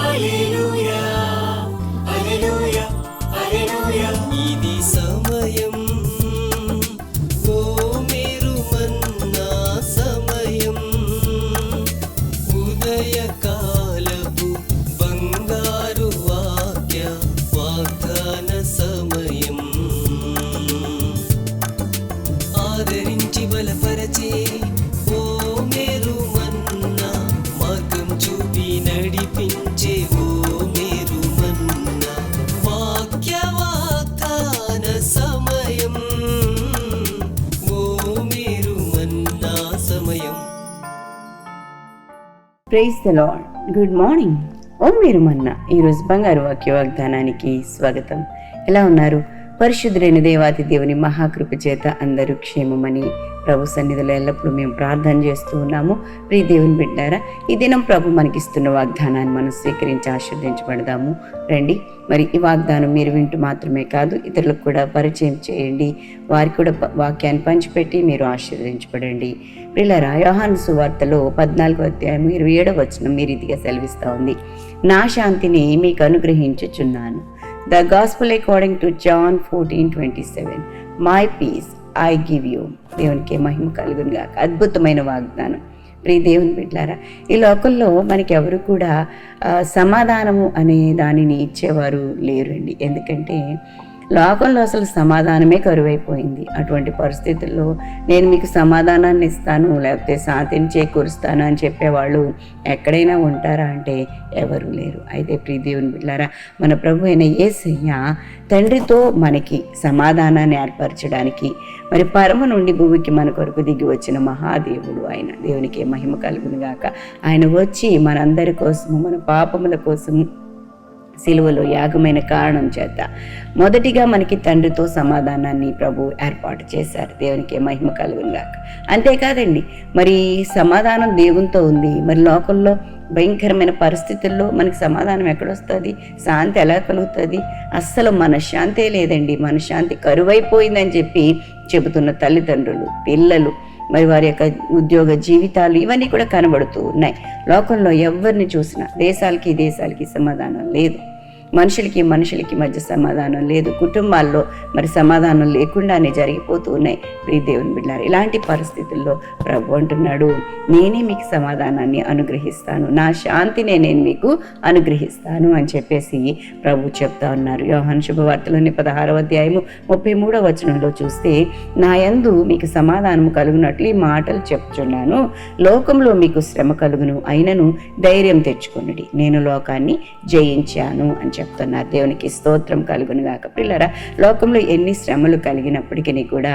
హల్లెలూయా హల్లెలూయా హల్లెలూయా. ఇది సమయం, ఓ మీరు మన్నా సమయం, ఉదయకాలపు బంగారు వాక్య వాగ్దాన సమయం. ఆదరించి బలపరచే ఓ మేరు మన్నా, మార్గం చూపి నడిపించే ఓ మేరు మన్నా, వాక్య వాగ్దాన సమయం, ఓ మేరు మన్నా సమయం. Praise the lord. Good morning. ఓ మీరు మన్నా ఈరోజు బంగారు వాక్య వాగ్దానానికి స్వాగతం. ఎలా ఉన్నారు? పరిశుద్ధులైన దేవాతి దేవుని మహాకృప చేత అందరూ క్షేమమని ప్రభు సన్నిధిలో ఎల్లప్పుడూ మేము ప్రార్థన చేస్తూ ఉన్నాము. ప్రియ దేవుని బిడ్డారా, ఈ దినం ప్రభు మనకిస్తున్న వాగ్దానాన్ని మనం స్వీకరించి ఆశీర్వదించబడదాము. రండి, మరి ఈ వాగ్దానం మీరు వింటూ మాత్రమే కాదు, ఇతరులకు కూడా పరిచయం చేయండి. వారికి కూడా వాక్యాన్ని పంచిపెట్టి మీరు ఆశీర్వదించబడండి. ప్రియులారా, యోహాను సువార్తలో 14వ అధ్యాయం 27వ వచనం మీరు ఇదిగా సెలవిస్తూ ఉంది. నా శాంతిని మీకు అనుగ్రహించుచున్నాను. The Gospel according to John 14:27. My peace I give you. దేవునికి మహిమ కలుగును గాక. అద్భుతమైన వాగ్దానం. ప్రియ దేవుని బిడ్డలారా, ఈ లోకంలో మనకి ఎవరు కూడా సమాధానము అనే దానిని ఇచ్చేవారు లేరండి. ఎందుకంటే లోకంలో అసలు సమాధానమే కరువైపోయింది. అటువంటి పరిస్థితుల్లో నేను మీకు సమాధానాన్ని ఇస్తాను, లేకపోతే శాంతిని చేకూరుస్తాను అని చెప్పేవాళ్ళు ఎక్కడైనా ఉంటారా అంటే ఎవరు లేరు. అయితే ప్రియ దేవుని బిడ్డలారా, మన ప్రభు అయిన యేసయ్య తండ్రితో మనకి సమాధానాన్ని ఏర్పరచడానికి మరి పరమ నుండి భూమికి మన కొరకు దిగి వచ్చిన మహాదేవుడు ఆయన. దేవునికి మహిమ కలుగును గాక. ఆయన వచ్చి మనందరి కోసము, మన పాపముల కోసము సిలువలో యాగమైన కారణం చేత మొదటిగా మనకి తండ్రితో సమాధానాన్ని ప్రభు ఏర్పాటు చేశారు. దేవునికి మహిమ కలుగును గాక. అంతేకాదండి, మరి సమాధానం దేవునితో ఉంది. మరి లోకంలో భయంకరమైన పరిస్థితుల్లో మనకి సమాధానం ఎక్కడొస్తుంది? శాంతి ఎలా కలుగుతుంది? అస్సలు మనశ్శాంతే లేదండి. మనశ్శాంతి కరువైపోయిందని చెప్పి చెబుతున్న తల్లిదండ్రులు, పిల్లలు, మరి వారి యొక్క ఉద్యోగ జీవితాలు ఇవన్నీ కూడా కనబడుతూ ఉన్నాయి. లోకంలో ఎవరిని చూసినా దేశాలకి సమాధానం లేదు, మనుషులకి మధ్య సమాధానం లేదు, కుటుంబాల్లో మరి సమాధానం లేకుండానే జరిగిపోతూ ఉన్నాయి. ప్రియ దేవుని బిడ్డలారా, ఇలాంటి పరిస్థితుల్లో ప్రభు అంటున్నాడు, నేనే మీకు సమాధానాన్ని అనుగ్రహిస్తాను, నా శాంతినే నేను మీకు అనుగ్రహిస్తాను అని చెప్పేసి ప్రభు చెప్తా ఉన్నారు. యోహాను శుభవార్తలోని 16వ అధ్యాయము 33వ వచనంలో చూస్తే, నా యందు మీకు సమాధానము కలుగునట్లు ఈ మాటలు చెప్తున్నాను. లోకంలో మీకు శ్రమ కలుగును, అయినను ధైర్యం తెచ్చుకొనుడి, నేను లోకాన్ని జయించాను అని చెప్తున్నారు. దేవునికి స్తోత్రం కలుగును గాక. పిల్లరా, లోకంలో ఎన్ని శ్రమలు కలిగినప్పటికీ కూడా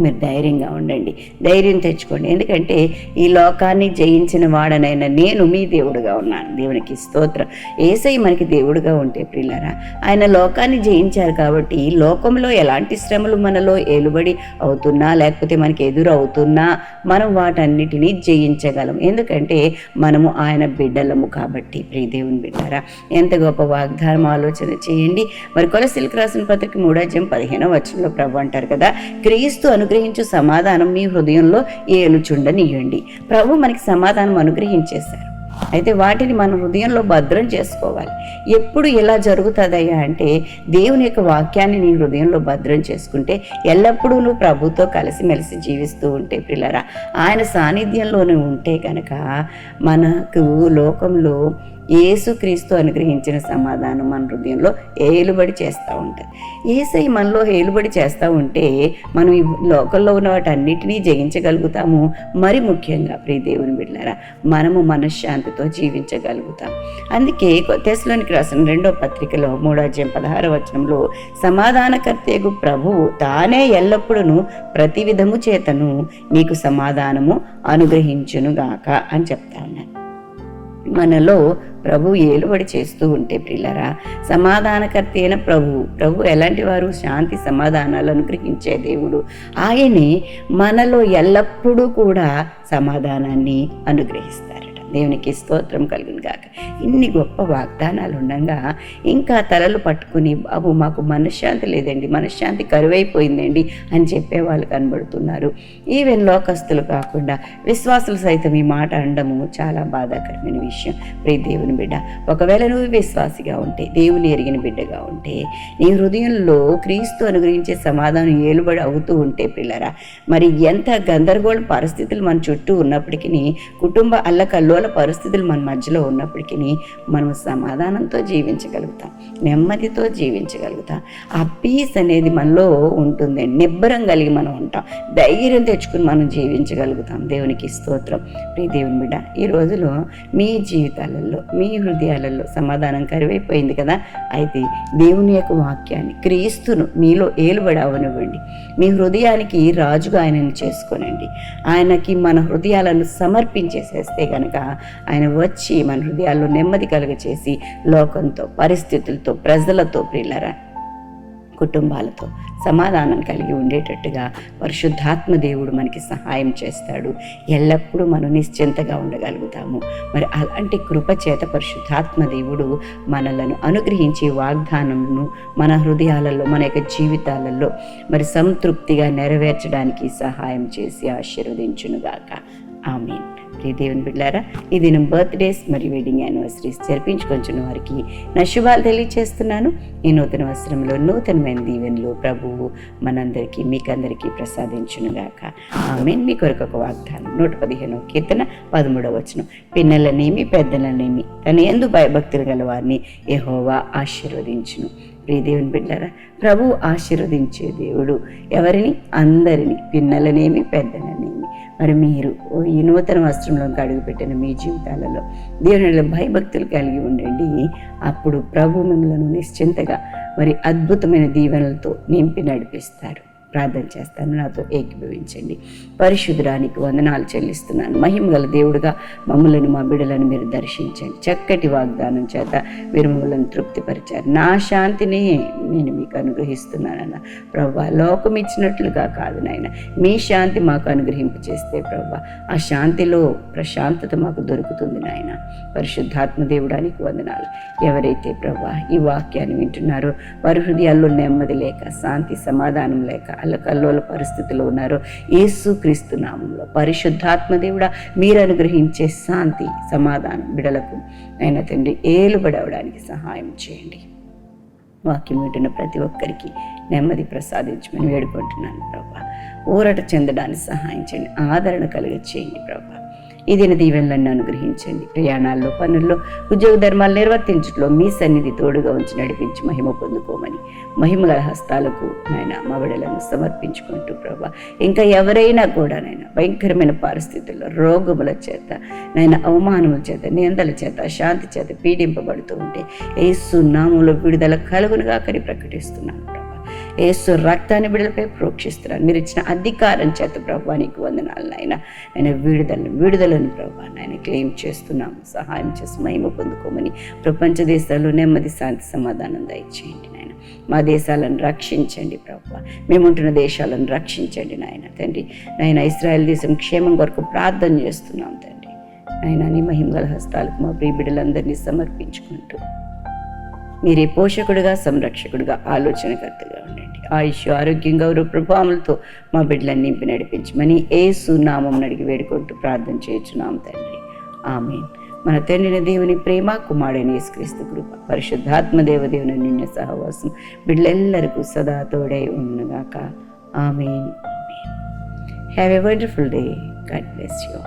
మీరు ధైర్యంగా ఉండండి, ధైర్యం తెచ్చుకోండి. ఎందుకంటే ఈ లోకాన్ని జయించిన వాడనైనా నేను మీ దేవుడుగా ఉన్నాను. దేవునికి స్తోత్రం. యేసయ్య మనకి దేవుడుగా ఉంటే ప్రియులారా, ఆయన లోకాన్ని జయించారు కాబట్టి లోకంలో ఎలాంటి శ్రమలు మనలో ఏలుబడి అవుతున్నా లేకపోతే మనకి ఎదురు అవుతున్నా మనం వాటన్నిటినీ జయించగలం. ఎందుకంటే మనము ఆయన బిడ్డలము కాబట్టి. ప్రియ దేవుని బిడ్డారా, ఎంత గొప్ప వాగ్దానం ఆలోచన చేయండి. మరి కొలస్సీలకు రాసిన పత్రిక 3:15వ వచనంలో ప్రభు అంటారు కదా, క్రీస్తు అనుగ్రహించు సమాధానం మీ హృదయంలో ఏలుచుండనియండి. ప్రభు మనకి సమాధానం అనుగ్రహించేశారు. అయితే వాటిని మన హృదయంలో భద్రం చేసుకోవాలి. ఎప్పుడు ఇలా జరుగుతుందయ్యా అంటే, దేవుని యొక్క వాక్యాన్ని నీ హృదయంలో భద్రం చేసుకుంటే, ఎల్లప్పుడూ నువ్వు ప్రభుతో కలిసిమెలిసి జీవిస్తూ ఉంటే ప్రియులారా, ఆయన సాన్నిధ్యంలోనే ఉంటే కనుక మనకు లోకంలో యేసుక్రీస్తు అనుగ్రహించిన సమాధానం మన హృదయంలో ఏలుబడి చేస్తూ ఉంటుంది. యేసయ్య మనలో ఏలుబడి చేస్తూ ఉంటే మనం ఈ లోకంలో ఉన్న వాటన్నిటినీ జయించగలుగుతాము. మరి ముఖ్యంగా ప్రియ దేవుని బిడ్డలారా, మనము మనశ్శాంతితో జీవించగలుగుతాం. అందుకే తెస్సలోనికి రాసిన 2వ పత్రికలో 3:16వ వచనంలో, సమాధానకర్తయగు ప్రభువు తానే ఎల్లప్పుడూ ప్రతి విధము చేతను మీకు సమాధానము అనుగ్రహించునుగాక అని చెప్తా ఉన్నాను. మనలో ప్రభు ఏలుబడి చేస్తూ ఉంటే ప్రియులారా, సమాధానకర్త అయిన ప్రభు ఎలాంటి వారు? శాంతి సమాధానాలు అనుగ్రహించే దేవుడు. ఆయనే మనలో ఎల్లప్పుడూ కూడా సమాధానాన్ని అనుగ్రహిస్తారట. దేవునికి స్తోత్రం కలుగును గాక. ఇన్ని గొప్ప వాగ్దానాలు ఉండగా ఇంకా తలలు పట్టుకుని బాబు మాకు మనశ్శాంతి లేదండి, మనశ్శాంతి కరువైపోయిందండి అని చెప్పేవాళ్ళు కనబడుతున్నారు. ఈవెన్ లోకస్తులు కాకుండా విశ్వాసులు సైతం ఈ మాట అనడము చాలా బాధాకరమైన విషయం. ప్రియ దేవుని బిడ్డ, ఒకవేళ నువ్వు విశ్వాసిగా ఉంటే, దేవుని ఎరిగిన బిడ్డగా ఉంటే, నీ హృదయంలో క్రీస్తు అనుగ్రహించే సమాధానం ఏలుబడి అవుతూ ఉంటే పిల్లరా, మరి ఎంత గందరగోళ పరిస్థితులు మన చుట్టూ ఉన్నప్పటికీ, కుటుంబ అల్లకల్లోల పరిస్థితులు మన మధ్యలో ఉన్నప్పటికీ మనం సమాధానంతో జీవించగలుగుతాం, నెమ్మదితో జీవించగలుగుతాం. ఆ పీస్ అనేది మనలో ఉంటుందండి. నిబ్బరం కలిగి మనం ఉంటాం, ధైర్యం తెచ్చుకుని మనం జీవించగలుగుతాం. దేవునికి స్తోత్రం. ప్రియ దేవుని బిడ్డ, ఈ రోజులో మీ జీవితాలలో, మీ హృదయాలలో సమాధానం కరువైపోయింది కదా. అయితే దేవుని యొక్క వాక్యాన్ని, క్రీస్తును మీలో ఏలుబడి అవనివ్వండి. మీ హృదయానికి రాజుగా ఆయనను చేసుకోనండి. ఆయనకి మన హృదయాలను సమర్పించేసేస్తే కనుక ఆయన వచ్చి మన హృదయాల్లో నెమ్మది కలుగచేసి లోకంతో, పరిస్థితులతో, ప్రజలతో, ప్రియులరా, కుటుంబాలతో సమాధానం కలిగి ఉండేటట్టుగా పరిశుద్ధాత్మ దేవుడు మనకి సహాయం చేస్తాడు. ఎల్లప్పుడూ మనం నిశ్చింతగా ఉండగలుగుతాము. మరి అలాంటి కృప చేత పరిశుద్ధాత్మ దేవుడు మనలను అనుగ్రహించి వాగ్దానమును మన హృదయాలలో, మన యొక్క జీవితాలలో మరి సంతృప్తిగా నెరవేర్చడానికి సహాయం చేసి ఆశీర్వదించునుగాక. ఆమేన్. ప్రియ దేవుని బిడ్డలారా, ఈ దినం బర్త్డేస్ మరియు వెడ్డింగ్ యానివర్సరీస్ జరిపించుకొంచున్న వారికి నా శుభాలు తెలియజేస్తున్నాను. ఈ నూతన వస్త్రంలో నూతనమైన దీవెనలు ప్రభువు మనందరికీ, మీకందరికీ ప్రసాదించునుగాక. ఆమేన్. మీ కొరకు ఒక వాగ్దానం, 115వ కీర్తన 13వ వచనం. పిన్నలనేమి పెద్దలనేమి తన యందు భయభక్తులు గల వారిని యెహోవా ఆశీర్వదించును. ప్రియ దేవుని బిడ్డలారా, ప్రభువు ఆశీర్వదించే దేవుడు ఎవరిని? అందరిని, పిన్నలనేమి పెద్దలనేమి. మరి మీరు ఈ నూతన వస్త్రంలో అడుగుపెట్టిన మీ జీవితాలలో దేవుని భయభక్తులు కలిగి ఉండండి. అప్పుడు ప్రభు మిమ్మల్ని నిశ్చింతగా మరి అద్భుతమైన దీవెనలతో నింపి నడిపిస్తారు. ప్రార్థన చేస్తాను, నాతో ఏకీభవించండి. పరిశుద్ధుడానికి వందనాలు చెల్లిస్తున్నాను. మహిమగల దేవుడుగా మమ్మలను, మా బిడ్డలను మీరు దర్శించండి. చక్కటి వాగ్దానం చేత మీరు మమ్మల్ని తృప్తిపరిచారు. నా శాంతిని నేను మీకు అనుగ్రహిస్తున్నానన్న ప్రభా, లోకం ఇచ్చినట్లుగా కాదు నాయన, మీ శాంతి మాకు అనుగ్రహింపు చేస్తే ప్రభా, ఆ శాంతిలో ప్రశాంతత మాకు దొరుకుతుంది నాయన. పరిశుద్ధాత్మ దేవుడానికి వందనాలు. ఎవరైతే ప్రభా ఈ వాక్యాన్ని వింటున్నారో వారి హృదయాల్లో నెమ్మది లేక, శాంతి సమాధానం లేక, అల్లకల్లోల పరిస్థితిలో ఉన్నారో, యేసుక్రీస్తు నామంలో పరిశుద్ధాత్మ దేవుడా మీరు అనుగ్రహించే శాంతి సమాధానం బిడలకు అయినా తండ్రి ఏలుబడవడానికి సహాయం చేయండి. వాక్యం వింటున్న ప్రతి ఒక్కరికి నెమ్మది ప్రసాదించమని వేడుకుంటున్నాను ప్రభా. ఊరట చెందడానికి సహాయం చేయండి, ఆదరణ కలిగ చేయండి ప్రభా. ఈ దిన దీవెనలను అనుగ్రహించండి. ప్రయాణాల్లో, పనుల్లో, ఉద్యోగ ధర్మాలు నిర్వర్తించట్లో మీ సన్నిధి తోడుగా ఉంచి నడిపించి మహిమ పొందుకోమని మహిమగల హస్తాలకు నాయన మా బిడ్డలను సమర్పించుకుంటూ ప్రభా, ఇంకా ఎవరైనా కూడా నాయన భయంకరమైన పరిస్థితుల్లో, రోగముల చేత, నాయన అవమానముల చేత, నిందల చేత, శాంతి చేత పీడింపబడుతూ ఉంటే యేసు నామములో విడుదల కలుగునుగా కని ప్రకటిస్తున్నాను ప్రభా. యేసు రక్తాన్ని బిడ్డలపై ప్రోక్షిస్తున్నాను. మీరు ఇచ్చిన అధికారం చేత ప్రభా నీకు వందనాలు నాయన. ఆయన విడుదలను ప్రభా నాయన క్లెయిమ్ చేస్తున్నాము. సహాయం చేసి మహిమ పొందుకోమని ప్రపంచ దేశాల్లో నెమ్మది, శాంతి, సమాధానం దయచేయండి నాయన. మా దేశాలను రక్షించండి ప్రభా, మేముంటున్న దేశాలను రక్షించండి నాయన తండ్రి. నాయన ఇశ్రాయేల్ దేశం క్షేమం కొరకు ప్రార్థన చేస్తున్నాం తండ్రి. నాయన నీ మహిమగల హస్తాలకు మా ప్రియ బిడ్డలందరినీ సమర్పించుకుంటూ మీరే పోషకుడుగా, సంరక్షకుడుగా, ఆలోచనకర్తగా ఉండండి. ఆయుష్, ఆరోగ్యం, గౌరవ ప్రభావాలతో మా బిడ్డలను నింపి నడిపించమని యేసు నామం అడిగి వేడుకుంటూ ప్రార్థన చేయుచున్నాం తండ్రి. ఆమేన్. మన తండ్రిని దేవుని ప్రేమ, కుమారుడైన యేసుక్రీస్తు కృప, పరిశుద్ధాత్మ దేవదేవుని నిన్న సహవాసం బిడ్డలెల్లరికూ సదా తోడై ఉండుగాక. ఆమేన్. Have a wonderful day. God bless you.